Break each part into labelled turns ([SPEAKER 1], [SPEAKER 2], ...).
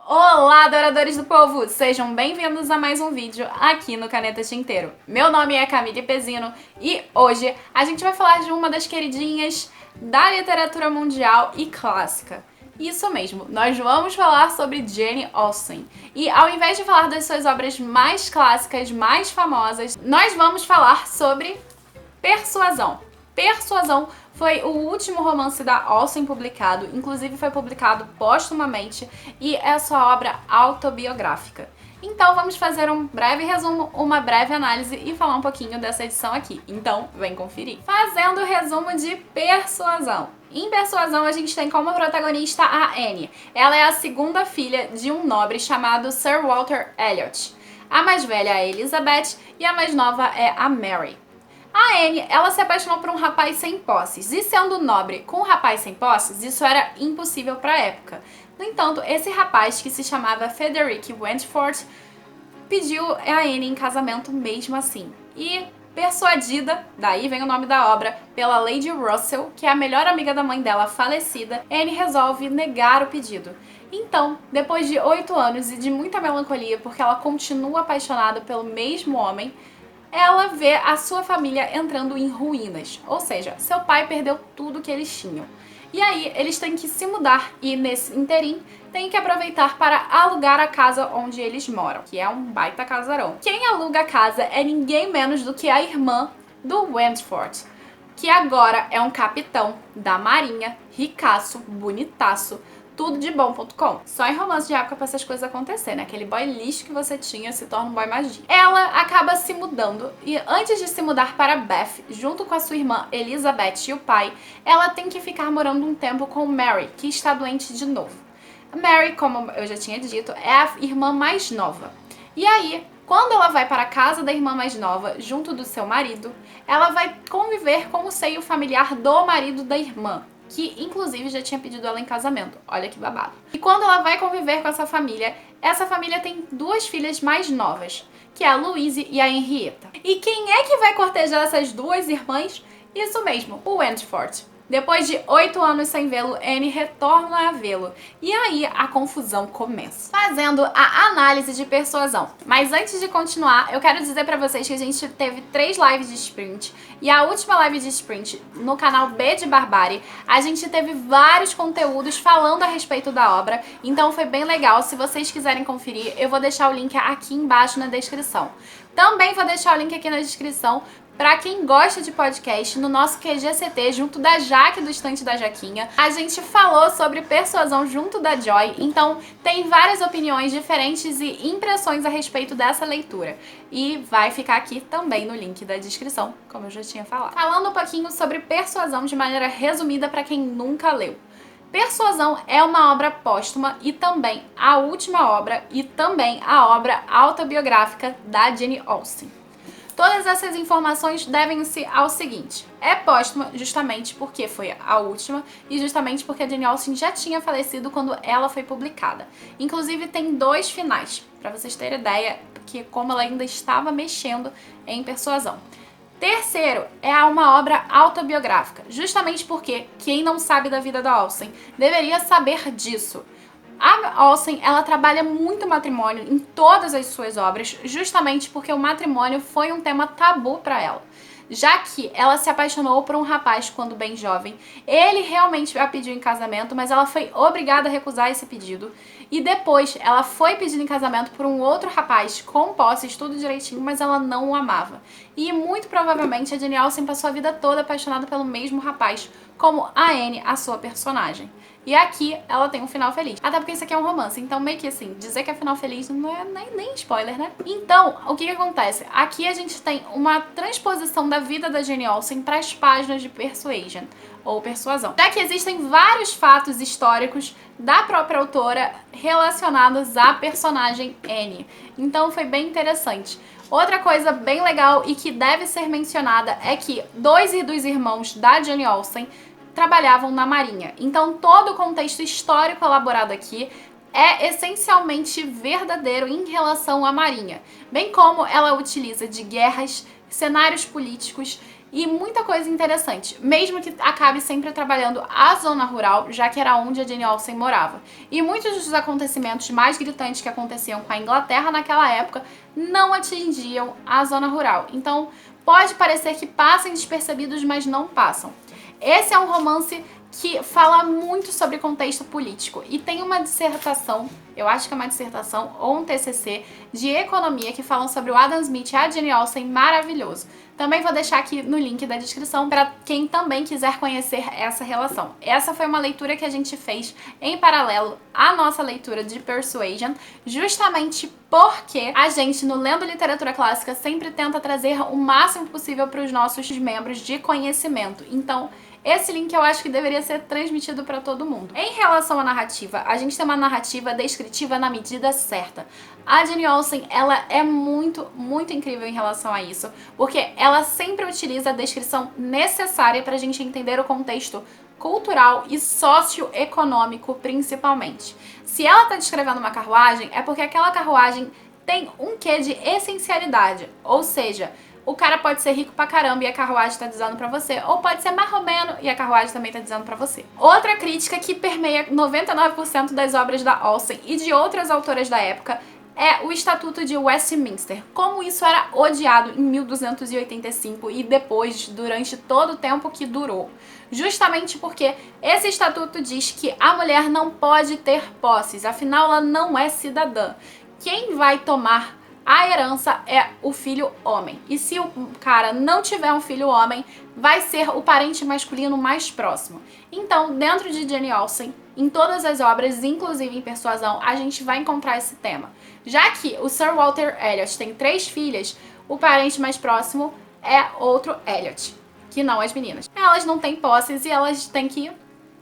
[SPEAKER 1] Olá, adoradores do povo! Sejam bem-vindos a mais um vídeo aqui no Caneta Tinteiro. Meu nome é Camille Pezino e hoje a gente vai falar de uma das queridinhas da literatura mundial e clássica. Isso mesmo, nós vamos falar sobre Jane Austen. E ao invés de falar das suas obras mais clássicas, mais famosas, nós vamos falar sobre Persuasão. Persuasão foi o último romance da Austen publicado, inclusive foi publicado póstumamente e é sua obra autobiográfica. Então vamos fazer um breve resumo, uma breve análise e falar um pouquinho dessa edição aqui. Então vem conferir. Fazendo o resumo de Persuasão. Em Persuasão a gente tem como protagonista a Anne. Ela é a segunda filha de um nobre chamado Sir Walter Elliot. A mais velha é a Elizabeth e a mais nova é a Mary. A Anne, ela se apaixonou por um rapaz sem posses, e sendo nobre com um rapaz sem posses, isso era impossível para a época. No entanto, esse rapaz, que se chamava Frederick Wentworth, pediu a Anne em casamento mesmo assim. E, persuadida, daí vem o nome da obra, pela Lady Russell, que é a melhor amiga da mãe dela falecida, Anne resolve negar o pedido. Então, depois de 8 anos e de muita melancolia, porque ela continua apaixonada pelo mesmo homem, ela vê a sua família entrando em ruínas, ou seja, seu pai perdeu tudo que eles tinham. E aí eles têm que se mudar e nesse interim têm que aproveitar para alugar a casa onde eles moram, que é um baita casarão. Quem aluga a casa é ninguém menos do que a irmã do Wentworth, que agora é um capitão da marinha, ricaço, bonitaço, tudo de bom.com. Só em romance de época pra essas coisas acontecer, né? Aquele boy lixo que você tinha se torna um boy magia. Ela acaba se mudando e antes de se mudar para Bath, junto com a sua irmã Elizabeth e o pai, ela tem que ficar morando um tempo com Mary, que está doente de novo. Mary, como eu já tinha dito, é a irmã mais nova. E aí, quando ela vai para a casa da irmã mais nova, junto do seu marido, ela vai conviver com o seio familiar do marido da irmã, que inclusive já tinha pedido ela em casamento. Olha que babado. E quando ela vai conviver com essa família tem duas filhas mais novas, que é a Louise e a Henrietta. E quem é que vai cortejar essas duas irmãs? Isso mesmo, o Wentworth. Depois de 8 anos sem vê-lo, Anne retorna a vê-lo. E aí a confusão começa. Fazendo a análise de Persuasão. Mas antes de continuar, eu quero dizer pra vocês que a gente teve 3 lives de sprint. E a última live de sprint no canal B de Barbárie, a gente teve vários conteúdos falando a respeito da obra. Então foi bem legal. Se vocês quiserem conferir, eu vou deixar o link aqui embaixo na descrição. Também vou deixar o link aqui na descrição para quem gosta de podcast, no nosso QGCT, junto da Jaque do Estante da Jaquinha. A gente falou sobre Persuasão junto da Joy, então tem várias opiniões diferentes e impressões a respeito dessa leitura. E vai ficar aqui também no link da descrição, como eu já tinha falado. Falando um pouquinho sobre Persuasão de maneira resumida para quem nunca leu. Persuasão é uma obra póstuma e também a última obra e também a obra autobiográfica da Jane Austen. Todas essas informações devem-se ao seguinte: é póstuma justamente porque foi a última e justamente porque a Jane Austen já tinha falecido quando ela foi publicada. Inclusive tem 2 finais, para vocês terem ideia, que como ela ainda estava mexendo em Persuasão. Terceiro, é uma obra autobiográfica, justamente porque quem não sabe da vida da Austen deveria saber disso. A Austen, ela trabalha muito matrimônio em todas as suas obras, justamente porque o matrimônio foi um tema tabu para ela. Já que ela se apaixonou por um rapaz quando bem jovem, ele realmente a pediu em casamento, mas ela foi obrigada a recusar esse pedido. E depois ela foi pedida em casamento por um outro rapaz com posses, tudo direitinho, mas ela não o amava. E muito provavelmente a Jane Austen passou a vida toda apaixonada pelo mesmo rapaz, como a Anne, a sua personagem. E aqui ela tem um final feliz. Até porque isso aqui é um romance, então meio que assim, dizer que é final feliz não é nem spoiler, né? Então, o que acontece? Aqui a gente tem uma transposição da vida da Jane Austen para as páginas de Persuasion, ou Persuasão. Já que existem vários fatos históricos da própria autora relacionados à personagem Anne. Então foi bem interessante. Outra coisa bem legal e que deve ser mencionada é que 2 dos irmãos da Jane Austen trabalhavam na marinha. Então todo o contexto histórico elaborado aqui é essencialmente verdadeiro em relação à marinha, bem como ela utiliza de guerras, cenários políticos e muita coisa interessante, mesmo que acabe sempre trabalhando a zona rural, já que era onde a Jane Austen morava. E muitos dos acontecimentos mais gritantes que aconteciam com a Inglaterra naquela época não atingiam a zona rural. Então, pode parecer que passem despercebidos, mas não passam. Esse é um romance que fala muito sobre contexto político e tem uma dissertação, eu acho que é uma dissertação ou um TCC de economia que falam sobre o Adam Smith e a Jane Austen, maravilhoso. Também vou deixar aqui no link da descrição para quem também quiser conhecer essa relação. Essa foi uma leitura que a gente fez em paralelo à nossa leitura de Persuasion, justamente porque a gente, no Lendo Literatura Clássica, sempre tenta trazer o máximo possível para os nossos membros de conhecimento. Então, esse link eu acho que deveria ser transmitido para todo mundo. Em relação à narrativa, a gente tem uma narrativa descritiva na medida certa. A Jane Austen, ela é muito incrível em relação a isso, porque ela sempre utiliza a descrição necessária para a gente entender o contexto cultural e socioeconômico, principalmente. Se ela está descrevendo uma carruagem, é porque aquela carruagem tem um quê de essencialidade, ou seja, o cara pode ser rico pra caramba e a carruagem tá dizendo pra você, ou pode ser marromeno e a carruagem também tá dizendo pra você. Outra crítica que permeia 99% das obras da Austen e de outras autoras da época é o Estatuto de Westminster. Como isso era odiado em 1285 e depois, durante todo o tempo que durou. Justamente porque esse estatuto diz que a mulher não pode ter posses, afinal ela não é cidadã. Quem vai tomar a herança é o filho homem. E se o cara não tiver um filho homem, vai ser o parente masculino mais próximo. Então, dentro de Jane Austen, em todas as obras, inclusive em Persuasão, a gente vai encontrar esse tema. Já que o Sir Walter Elliot tem 3 filhas, o parente mais próximo é outro Elliot, que não as meninas. Elas não têm posses e elas têm que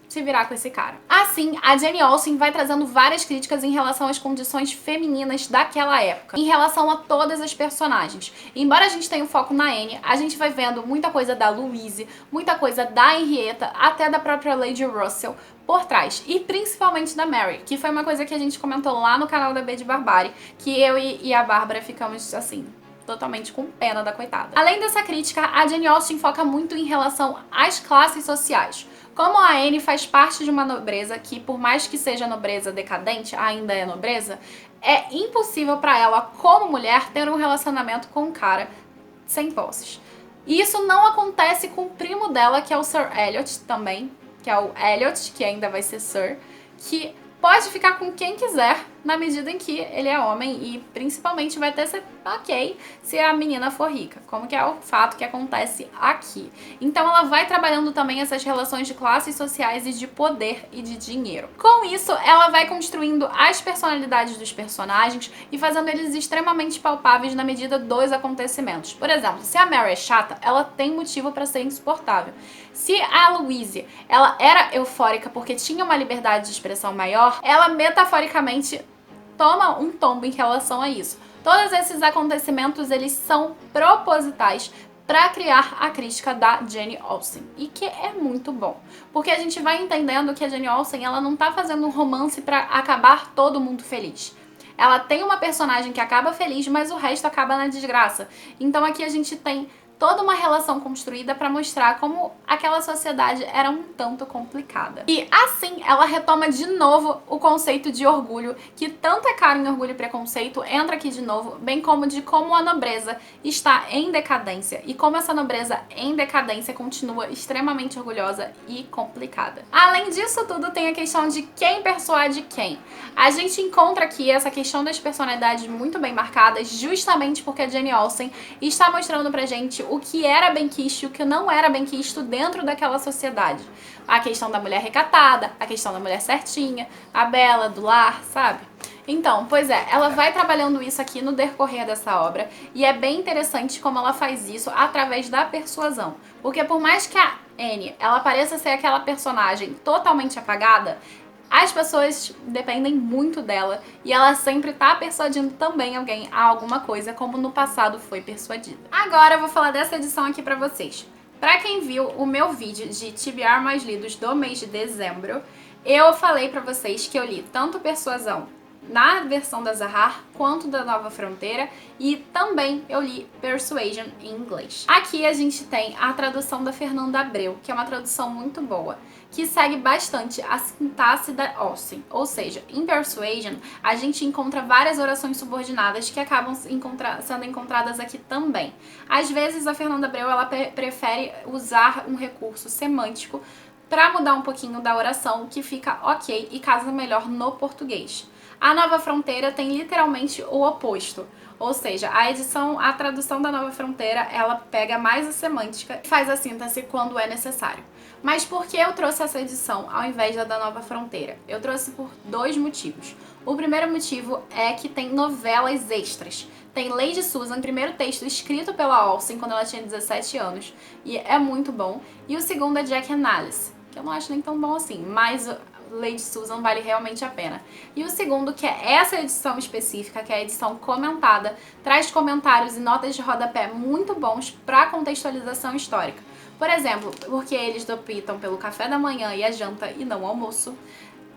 [SPEAKER 1] se virar com esse cara. Assim, a Jane Austen vai trazendo várias críticas em relação às condições femininas daquela época, em relação a todas as personagens. E embora a gente tenha o foco na Anne, a gente vai vendo muita coisa da Louise, muita coisa da Henrietta, até da própria Lady Russell por trás, e principalmente da Mary, que foi uma coisa que a gente comentou lá no canal da B de Barbárie, que eu e a Bárbara ficamos assim, totalmente com pena da coitada. Além dessa crítica, a Jane Austen foca muito em relação às classes sociais. Como a Anne faz parte de uma nobreza que, por mais que seja nobreza decadente, ainda é nobreza, é impossível para ela, como mulher, ter um relacionamento com um cara sem posses. E isso não acontece com o primo dela, que é o Sir Elliot também, que é o Elliot, que ainda vai ser Sir, que pode ficar com quem quiser, na medida em que ele é homem e principalmente vai ter ser ok se a menina for rica, como que é o fato que acontece aqui. Então ela vai trabalhando também essas relações de classes sociais e de poder e de dinheiro. Com isso, ela vai construindo as personalidades dos personagens e fazendo eles extremamente palpáveis na medida dos acontecimentos. Por exemplo, se a Mary é chata, ela tem motivo para ser insuportável. Se a Louise, ela era eufórica porque tinha uma liberdade de expressão maior, ela metaforicamente toma um tombo em relação a isso. Todos esses acontecimentos, eles são propositais para criar a crítica da Jane Austen, e que é muito bom, porque a gente vai entendendo que a Jane Austen, ela não tá fazendo um romance para acabar todo mundo feliz. Ela tem uma personagem que acaba feliz, mas o resto acaba na desgraça. Então aqui a gente tem toda uma relação construída para mostrar como aquela sociedade era um tanto complicada. E assim, ela retoma de novo o conceito de orgulho, que tanto é caro em Orgulho e Preconceito, entra aqui de novo, bem como de como a nobreza está em decadência e como essa nobreza em decadência continua extremamente orgulhosa e complicada. Além disso tudo, tem a questão de quem persuade quem. A gente encontra aqui essa questão das personalidades muito bem marcadas, justamente porque a Jane Austen está mostrando pra gente o que era benquisto e o que não era benquisto dentro daquela sociedade. A questão da mulher recatada, a questão da mulher certinha, a bela, do lar, sabe? Então, pois é, ela vai trabalhando isso aqui no decorrer dessa obra e é bem interessante como ela faz isso através da persuasão. Porque por mais que a Anne, ela pareça ser aquela personagem totalmente apagada, as pessoas dependem muito dela e ela sempre tá persuadindo também alguém a alguma coisa, como no passado foi persuadida. Agora eu vou falar dessa edição aqui pra vocês. Pra quem viu o meu vídeo de TBR mais lidos do mês de dezembro, eu falei pra vocês que eu li tanto Persuasão na versão da Zahar quanto da Nova Fronteira, e também eu li Persuasion em inglês. Aqui a gente tem a tradução da Fernanda Abreu, que é uma tradução muito boa, que segue bastante a sintaxe da Austen. Ou seja, em Persuasion a gente encontra várias orações subordinadas que acabam sendo encontradas aqui também. Às vezes a Fernanda Abreu ela prefere usar um recurso semântico para mudar um pouquinho da oração, que fica ok e casa melhor no português. A Nova Fronteira tem literalmente o oposto, ou seja, a tradução da Nova Fronteira, ela pega mais a semântica e faz a síntese quando é necessário. Mas por que eu trouxe essa edição ao invés da Nova Fronteira? Eu trouxe por 2 motivos. O primeiro motivo é que tem novelas extras. Tem Lady Susan, primeiro texto escrito pela Austen quando ela tinha 17 anos, e é muito bom. E o segundo é Jack and Alice, que eu não acho nem tão bom assim, mas Lady Susan vale realmente a pena. E o segundo, que é essa edição específica, que é a edição comentada, traz comentários e notas de rodapé muito bons para contextualização histórica. Por exemplo, porque eles optam pelo café da manhã e a janta e não o almoço,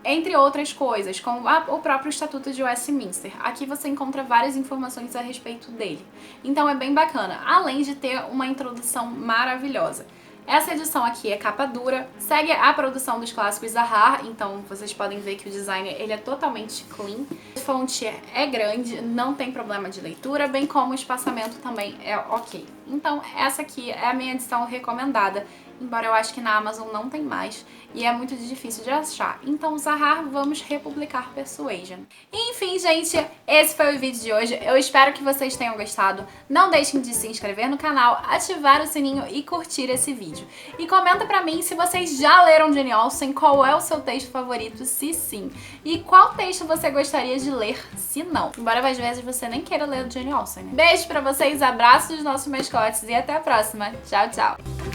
[SPEAKER 1] entre outras coisas, como o próprio Estatuto de Westminster. Aqui você encontra várias informações a respeito dele. Então é bem bacana, além de ter uma introdução maravilhosa. Essa edição aqui é capa dura, segue a produção dos clássicos Zahar, então vocês podem ver que o design ele é totalmente clean. A fonte é grande, não tem problema de leitura, bem como o espaçamento também é ok. Então essa aqui é a minha edição recomendada, embora eu acho que na Amazon não tem mais e é muito difícil de achar. Então Zahar, vamos republicar Persuasion. Enfim, gente, esse foi o vídeo de hoje. Eu espero que vocês tenham gostado. Não deixem de se inscrever no canal, ativar o sininho e curtir esse vídeo. E comenta pra mim se vocês já leram Jane Austen, qual é o seu texto favorito, se sim. E qual texto você gostaria de ler, se não. Embora às vezes você nem queira ler Jane Austen, né? Beijo pra vocês, abraços dos nossos mascotes e até a próxima. Tchau, tchau!